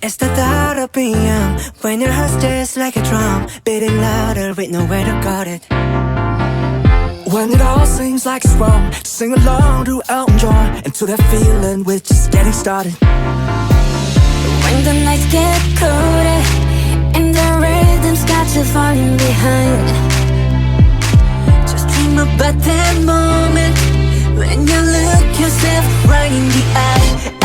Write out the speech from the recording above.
It's the thought of being young when your heart just like a drum, beating louder with nowhere to guard it. When it all seems like it's wrong, sing along to Elton John and to that feeling we're just getting started. When the nights get colder and the rhythm's got you falling behind, Just dream about that moment when you look yourself right in the eye.